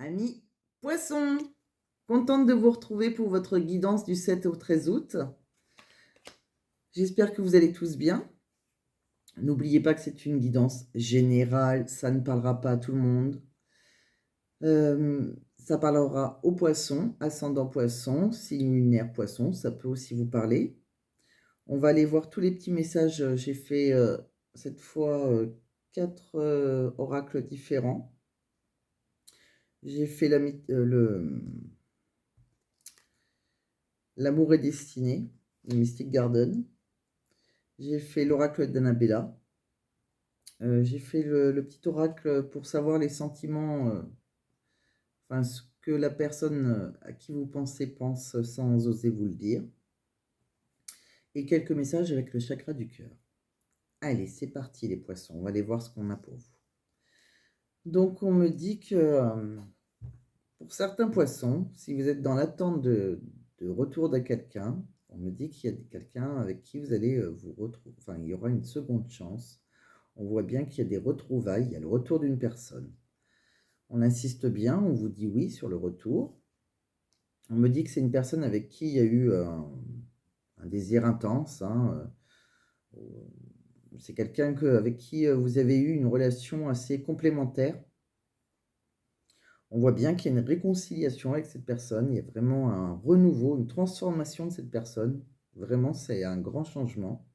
Amis poissons, contente de vous retrouver pour votre guidance du 7 au 13 août. J'espère que vous allez tous bien. N'oubliez pas que c'est une guidance générale, ça ne parlera pas à tout le monde. Ça parlera aux poissons, ascendant poisson, signe lunaire poisson, ça peut aussi vous parler. On va aller voir tous les petits messages. J'ai fait cette fois 4 oracles différents. J'ai fait l'amour est destiné, le Mystic Garden. J'ai fait l'oracle d'Annabella. J'ai fait le petit oracle pour savoir les sentiments, enfin ce que la personne à qui vous pensez pense sans oser vous le dire. Et quelques messages avec le chakra du cœur. Allez, c'est parti les poissons, on va aller voir ce qu'on a pour vous. Donc on me dit que pour certains poissons, si vous êtes dans l'attente de retour de quelqu'un, on me dit qu'il y a quelqu'un avec qui vous allez vous retrouver, enfin il y aura une seconde chance. On voit bien qu'il y a des retrouvailles, il y a le retour d'une personne. On insiste bien, on vous dit oui sur le retour. On me dit que c'est une personne avec qui il y a eu un désir intense. C'est quelqu'un avec qui vous avez eu une relation assez complémentaire. On voit bien qu'il y a une réconciliation avec cette personne. Il y a vraiment un renouveau, une transformation de cette personne. Vraiment, c'est un grand changement.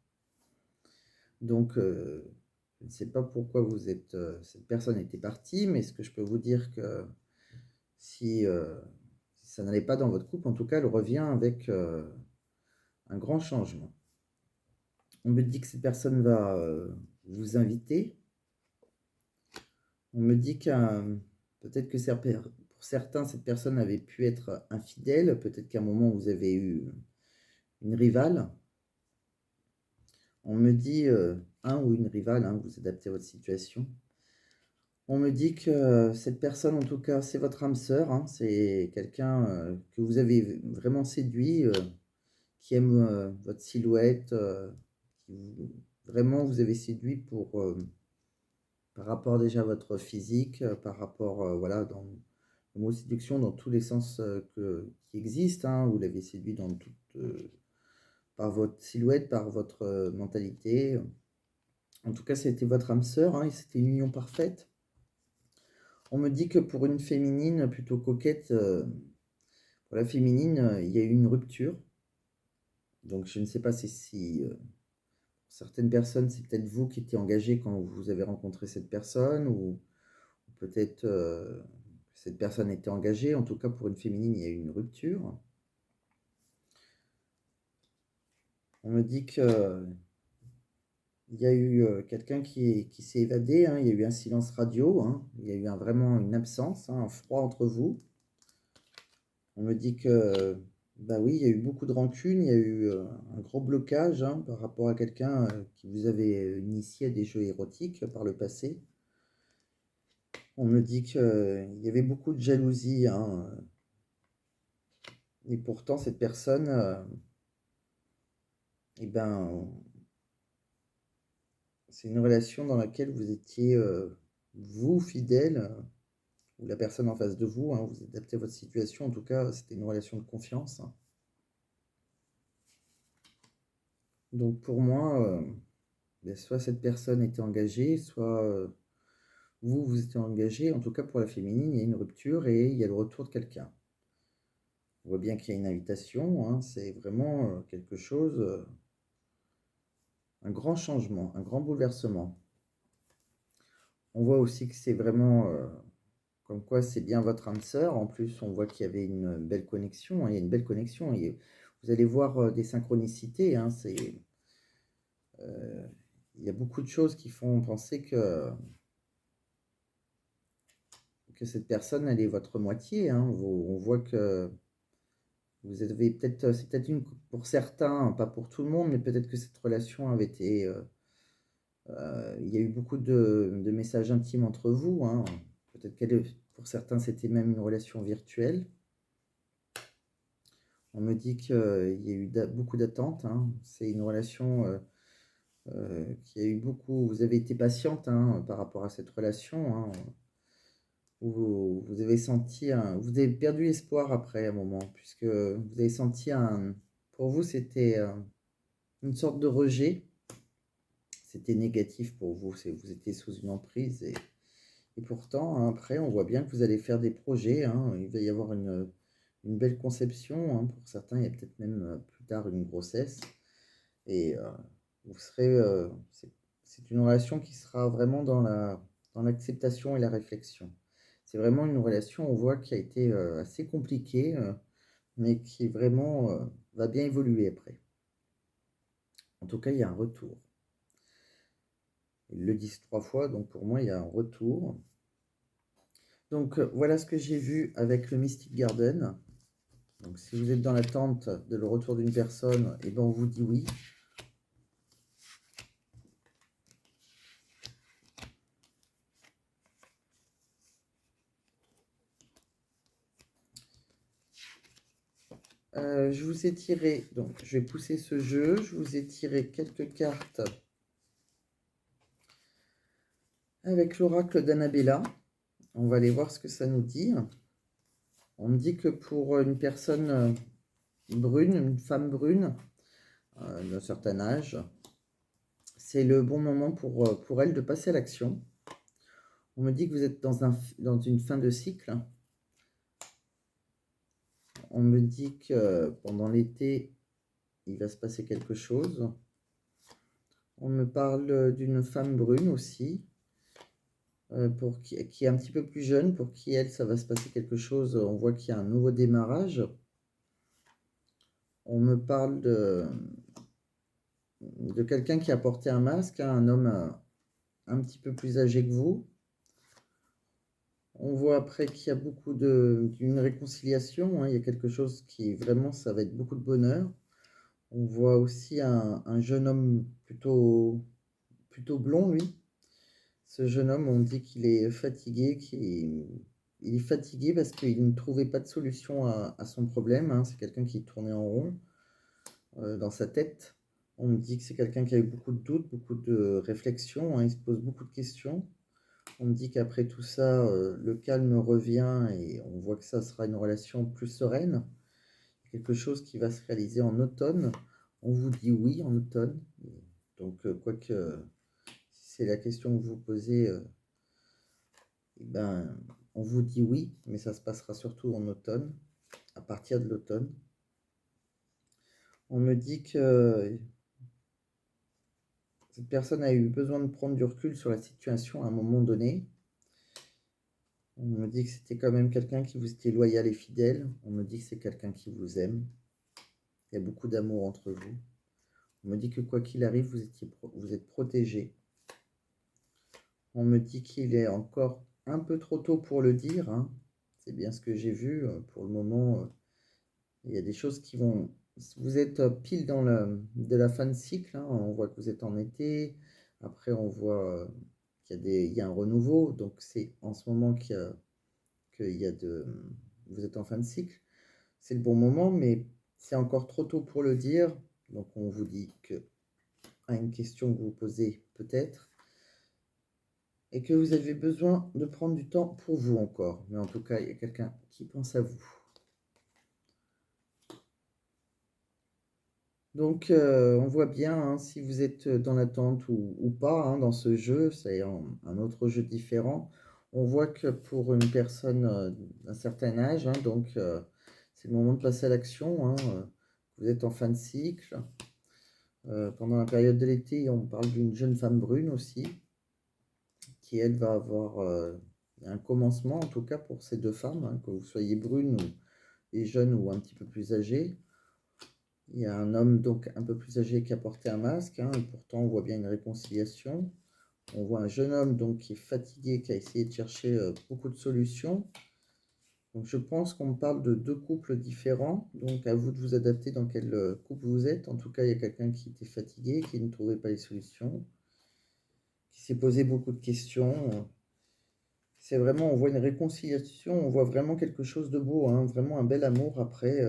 Donc, je ne sais pas pourquoi cette personne était partie, mais ce que je peux vous dire que si ça n'allait pas dans votre couple, en tout cas, elle revient avec un grand changement. On me dit que cette personne va vous inviter. On me dit que peut-être que pour certains, cette personne avait pu être infidèle. Peut-être qu'à un moment, vous avez eu une rivale. On me dit un ou une rivale, hein, vous adaptez à votre situation. On me dit que cette personne, en tout cas, c'est votre âme sœur, hein, c'est quelqu'un que vous avez vraiment séduit, qui aime votre silhouette, vraiment vous avez séduit par rapport déjà à votre physique, par rapport, voilà, dans le mot séduction, dans tous les sens qui existent, hein, vous l'avez séduit par votre silhouette, par votre mentalité. En tout cas, c'était votre âme sœur, hein, et c'était une union parfaite. On me dit que pour une féminine plutôt coquette, pour la féminine, il y a eu une rupture. Donc je ne sais pas si certaines personnes, c'est peut-être vous qui étiez engagé quand vous avez rencontré cette personne, ou peut-être cette personne était engagée. En tout cas, pour une féminine, il y a eu une rupture. On me dit que il y a eu quelqu'un qui s'est évadé, hein, il y a eu un silence radio, hein, il y a eu vraiment une absence, hein, un froid entre vous. On me dit que, bah oui, il y a eu beaucoup de rancune, il y a eu un gros blocage, hein, par rapport à quelqu'un qui vous avait initié à des jeux érotiques par le passé. On me dit qu'il y avait beaucoup de jalousie, hein, et pourtant cette personne, eh ben, c'est une relation dans laquelle vous étiez, vous, fidèle, ou la personne en face de vous, hein, vous adaptez à votre situation. En tout cas, c'était une relation de confiance, hein. Donc pour moi, ben, soit cette personne était engagée, soit vous, vous étiez engagé. En tout cas, pour la féminine, il y a une rupture et il y a le retour de quelqu'un. On voit bien qu'il y a une invitation, hein, c'est vraiment quelque chose, un grand changement, un grand bouleversement. On voit aussi que c'est vraiment, comme quoi c'est bien votre âme sœur. En plus, on voit qu'il y avait une belle connexion, hein, il y a une belle connexion. Et vous allez voir des synchronicités, hein, il y a beaucoup de choses qui font penser que cette personne, elle est votre moitié, hein. On voit que vous avez peut-être, c'est peut-être une pour certains, pas pour tout le monde, mais peut-être que cette relation avait été, il y a eu beaucoup de messages intimes entre vous, hein. Peut-être pour certains, c'était même une relation virtuelle. On me dit qu'il y a eu beaucoup d'attentes, hein. C'est une relation qui a eu beaucoup. Vous avez été patiente, hein, par rapport à cette relation, hein. vous avez senti vous avez perdu espoir après un moment, puisque vous avez senti pour vous, c'était une sorte de rejet. C'était négatif pour vous, vous étiez sous une emprise et pourtant, hein, après, on voit bien que vous allez faire des projets, hein. Il va y avoir une belle conception, hein. Pour certains, il y a peut-être même plus tard une grossesse. Et vous serez, c'est une relation qui sera vraiment dans l'acceptation et la réflexion. C'est vraiment une relation, on voit, qui a été assez compliquée, mais qui vraiment va bien évoluer après. En tout cas, il y a un retour. Ils le disent 3 fois, donc pour moi, il y a un retour. Donc voilà ce que j'ai vu avec le Mystic Garden. Donc si vous êtes dans l'attente de le retour d'une personne, et ben on vous dit oui. Je vous ai tiré, donc je vais pousser ce jeu, je vous ai tiré quelques cartes avec l'oracle d'Annabella. On va aller voir ce que ça nous dit. On me dit que pour une personne brune, une femme brune d'un certain âge, c'est le bon moment pour elle de passer à l'action. On me dit que vous êtes dans une fin de cycle. On me dit que pendant l'été, il va se passer quelque chose. On me parle d'une femme brune aussi, qui est un petit peu plus jeune, pour qui, elle, ça va se passer quelque chose. On voit qu'il y a un nouveau démarrage. On me parle de quelqu'un qui a porté un masque, hein, un homme un petit peu plus âgé que vous. On voit après qu'il y a beaucoup d'une réconciliation, hein. Il y a quelque chose qui, vraiment, ça va être beaucoup de bonheur. On voit aussi un jeune homme plutôt blond, lui. Ce jeune homme, on dit qu'il est fatigué, il est fatigué parce qu'il ne trouvait pas de solution à son problème, hein. C'est quelqu'un qui tournait en rond dans sa tête. On me dit que c'est quelqu'un qui a eu beaucoup de doutes, beaucoup de réflexions, hein. Il se pose beaucoup de questions. On me dit qu'après tout ça, le calme revient et on voit que ça sera une relation plus sereine. Quelque chose qui va se réaliser en automne. On vous dit oui en automne. Donc, quoique, si c'est la question que vous posez, eh ben, on vous dit oui, mais ça se passera surtout en automne, à partir de l'automne. On me dit que cette personne a eu besoin de prendre du recul sur la situation à un moment donné. On me dit que c'était quand même quelqu'un qui vous était loyal et fidèle. On me dit que c'est quelqu'un qui vous aime. Il y a beaucoup d'amour entre vous. On me dit que quoi qu'il arrive, vous êtes protégé. On me dit qu'il est encore un peu trop tôt pour le dire, hein. C'est bien ce que j'ai vu. Pour le moment, il y a des choses qui vont... Vous êtes pile dans de la fin de cycle, hein. On voit que vous êtes en été. Après, on voit il y a un renouveau. Donc, c'est en ce moment vous êtes en fin de cycle. C'est le bon moment, mais c'est encore trop tôt pour le dire. Donc, on vous dit que à une question que vous posez peut-être, et que vous avez besoin de prendre du temps pour vous encore. Mais en tout cas, il y a quelqu'un qui pense à vous. Donc, on voit bien, hein, si vous êtes dans l'attente ou pas, hein, dans ce jeu, c'est un autre jeu différent. On voit que pour une personne d'un certain âge, hein, donc c'est le moment de passer à l'action, hein. Vous êtes en fin de cycle. Pendant la période de l'été, on parle d'une jeune femme brune aussi, qui elle va avoir un commencement, en tout cas pour ces deux femmes, hein, que vous soyez brune et jeune ou un petit peu plus âgée. Il y a un homme donc un peu plus âgé qui a porté un masque, hein, et pourtant on voit bien une réconciliation. On voit un jeune homme donc qui est fatigué, qui a essayé de chercher beaucoup de solutions. Donc je pense qu'on parle de deux couples différents, donc à vous de vous adapter dans quel couple vous êtes. En tout cas, il y a quelqu'un qui était fatigué, qui ne trouvait pas les solutions, qui s'est posé beaucoup de questions. C'est vraiment, on voit une réconciliation, on voit vraiment quelque chose de beau, hein, vraiment un bel amour après,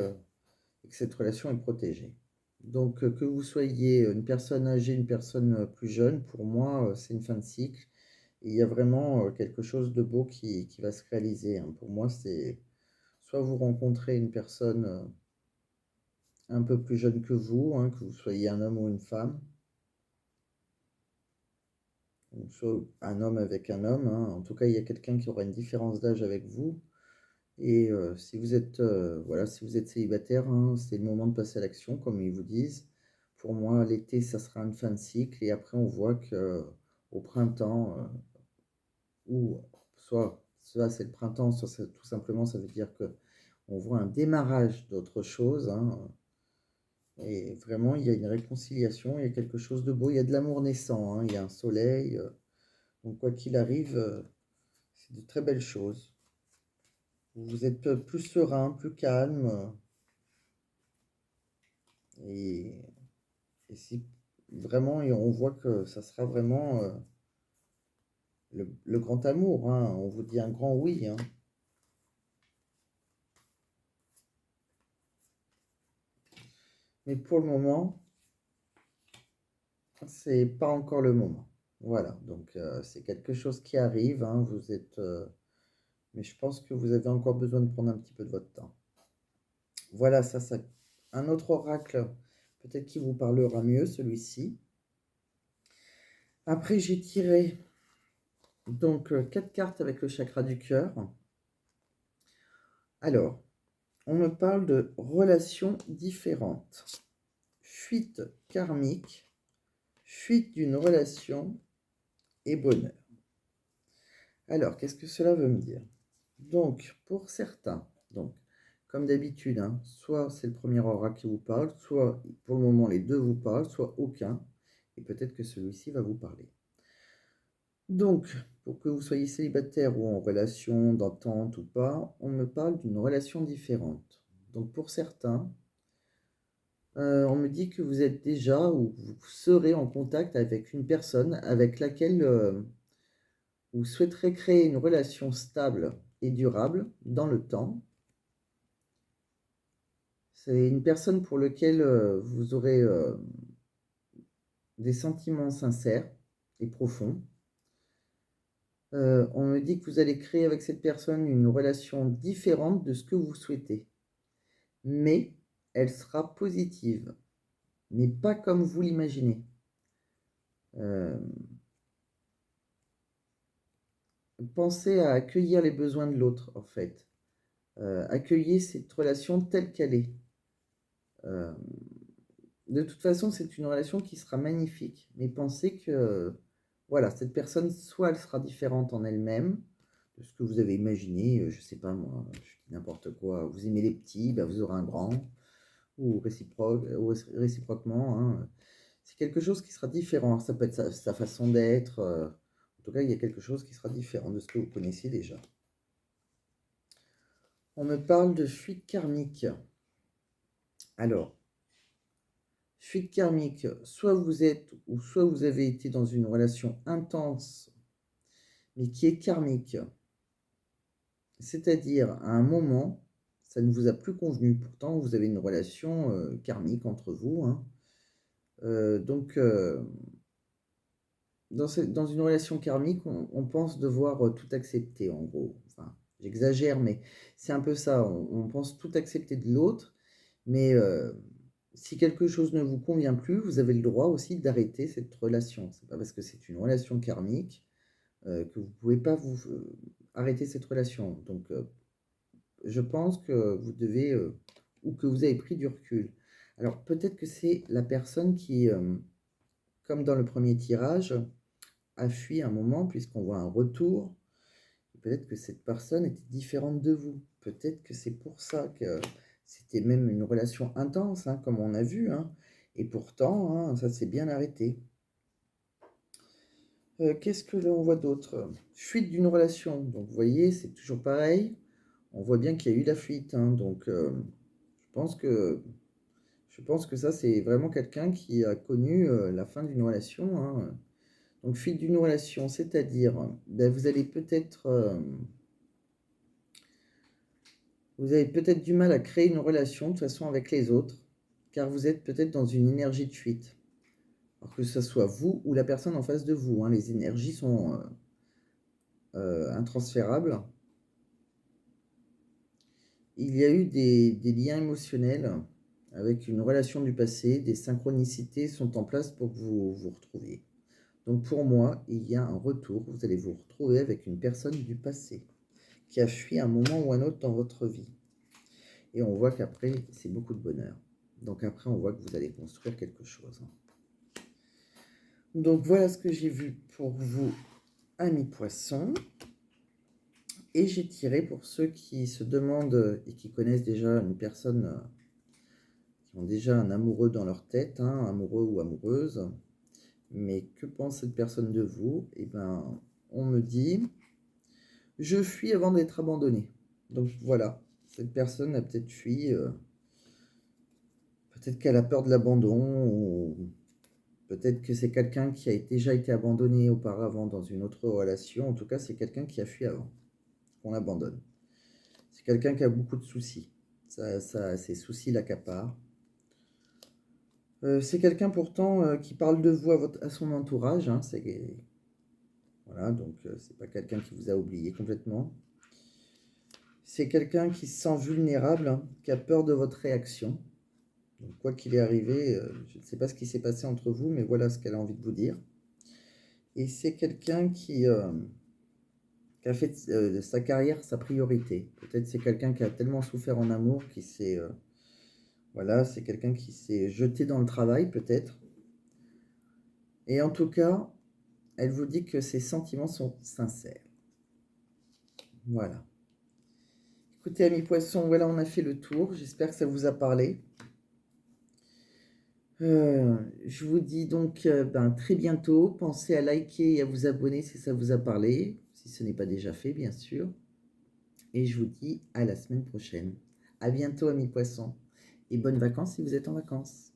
et que cette relation est protégée. Donc, que vous soyez une personne âgée, une personne plus jeune, pour moi, c'est une fin de cycle. il y a vraiment quelque chose de beau qui va se réaliser, hein. Pour moi, c'est soit vous rencontrez une personne un peu plus jeune que vous, hein, que vous soyez un homme ou une femme, ou soit un homme avec un homme, hein. En tout cas, il y a quelqu'un qui aura une différence d'âge avec vous. Et si vous êtes, voilà, si vous êtes célibataire, hein, c'est le moment de passer à l'action, comme ils vous disent. Pour moi, l'été, ça sera une fin de cycle, et après, on voit que au printemps, ou soit c'est le printemps, soit tout simplement, ça veut dire que on voit un démarrage d'autre chose, hein, et vraiment, il y a une réconciliation, il y a quelque chose de beau, il y a de l'amour naissant, hein, il y a un soleil, donc quoi qu'il arrive, c'est de très belles choses. Vous êtes plus serein, plus calme, et, si vraiment, et on voit que ça sera vraiment le grand amour, hein, on vous dit un grand oui, hein. Mais pour le moment, c'est pas encore le moment. Voilà, donc c'est quelque chose qui arrive, hein, vous êtes, mais je pense que vous avez encore besoin de prendre un petit peu de votre temps. Voilà, ça, un autre oracle, peut-être qui vous parlera mieux, celui-ci. Après, j'ai tiré donc 4 cartes avec le chakra du cœur. Alors, on me parle de relations différentes, fuite karmique, fuite d'une relation et bonheur. Alors, qu'est-ce que cela veut me dire? Donc, pour certains, donc, comme d'habitude, hein, soit c'est le premier oracle qui vous parle, soit pour le moment les deux vous parlent, soit aucun, et peut-être que celui-ci va vous parler. Donc, pour que vous soyez célibataire ou en relation d'entente ou pas, on me parle d'une relation différente. Donc, pour certains, on me dit que vous êtes déjà ou vous serez en contact avec une personne avec laquelle vous souhaiterez créer une relation stable et durable dans le temps. C'est une personne pour laquelle vous aurez des sentiments sincères et profonds. On me dit que vous allez créer avec cette personne une relation différente de ce que vous souhaitez. Mais elle sera positive, mais pas comme vous l'imaginez. Pensez à accueillir les besoins de l'autre, en fait. Accueillez cette relation telle qu'elle est. De toute façon, c'est une relation qui sera magnifique. Mais pensez que, voilà, cette personne, soit elle sera différente en elle-même, de ce que vous avez imaginé, je sais pas moi, je dis n'importe quoi. Vous aimez les petits, bah vous aurez un grand, ou réciproquement, hein. C'est quelque chose qui sera différent. Ça peut être sa façon d'être. En tout cas, il y a quelque chose qui sera différent de ce que vous connaissiez déjà. On me parle de fuite karmique. Alors, fuite karmique, soit vous êtes ou soit vous avez été dans une relation intense, mais qui est karmique. C'est-à-dire, à un moment, ça ne vous a plus convenu. Pourtant, vous avez une relation karmique entre vous, hein. Donc, dans une relation karmique, on pense devoir tout accepter, en gros. Enfin, j'exagère, mais c'est un peu ça. On pense tout accepter de l'autre, mais si quelque chose ne vous convient plus, vous avez le droit aussi d'arrêter cette relation. C'est pas parce que c'est une relation karmique que vous pouvez pas vous arrêter cette relation. Donc, je pense que vous devez, ou que vous avez pris du recul. Alors, peut-être que c'est la personne qui, comme dans le premier tirage, a fui un moment, puisqu'on voit un retour. Peut-être que cette personne était différente de vous. Peut-être que c'est pour ça que c'était même une relation intense, hein, comme on a vu, hein. Et pourtant, hein, ça s'est bien arrêté. Qu'est-ce que l'on voit d'autre? Fuite d'une relation. Donc, vous voyez, c'est toujours pareil. On voit bien qu'il y a eu la fuite, hein. Donc, je pense que, ça, c'est vraiment quelqu'un qui a connu la fin d'une relation, hein. Donc, fuite d'une relation, c'est-à-dire, ben, vous avez peut-être du mal à créer une relation de toute façon avec les autres, car vous êtes peut-être dans une énergie de fuite. Alors que ce soit vous ou la personne en face de vous, hein, les énergies sont intransférables. Il y a eu des liens émotionnels avec une relation du passé, des synchronicités sont en place pour que vous vous retrouviez. Donc pour moi, il y a un retour, vous allez vous retrouver avec une personne du passé qui a fui un moment ou un autre dans votre vie. Et on voit qu'après, c'est beaucoup de bonheur. Donc après, on voit que vous allez construire quelque chose. Donc voilà ce que j'ai vu pour vous, amis poissons. Et j'ai tiré pour ceux qui se demandent et qui connaissent déjà une personne, qui ont déjà un amoureux dans leur tête, hein, amoureux ou amoureuse. Mais que pense cette personne de vous? Eh ben, on me dit, je fuis avant d'être abandonné. Donc voilà, cette personne a peut-être fui, peut-être qu'elle a peur de l'abandon, ou peut-être que c'est quelqu'un qui a déjà été abandonné auparavant dans une autre relation. En tout cas, c'est quelqu'un qui a fui avant, qu'on abandonne. C'est quelqu'un qui a beaucoup de soucis. Ses soucis l'accaparent. C'est quelqu'un pourtant qui parle de vous à son entourage. Hein, voilà, donc c'est pas quelqu'un qui vous a oublié complètement. C'est quelqu'un qui se sent vulnérable, hein, qui a peur de votre réaction. Donc quoi qu'il est arrivé, je ne sais pas ce qui s'est passé entre vous, mais voilà ce qu'elle a envie de vous dire. Et c'est quelqu'un qui a fait de sa carrière sa priorité. Peut-être c'est quelqu'un qui a tellement souffert en amour qui s'est... voilà, c'est quelqu'un qui s'est jeté dans le travail peut-être. Et en tout cas, elle vous dit que ses sentiments sont sincères. Voilà. Écoutez, amis poissons, voilà, on a fait le tour. J'espère que ça vous a parlé. Je vous dis donc très bientôt. Pensez à liker et à vous abonner si ça vous a parlé, si ce n'est pas déjà fait, bien sûr. Et je vous dis à la semaine prochaine. À bientôt, amis poissons. Et bonnes vacances si vous êtes en vacances.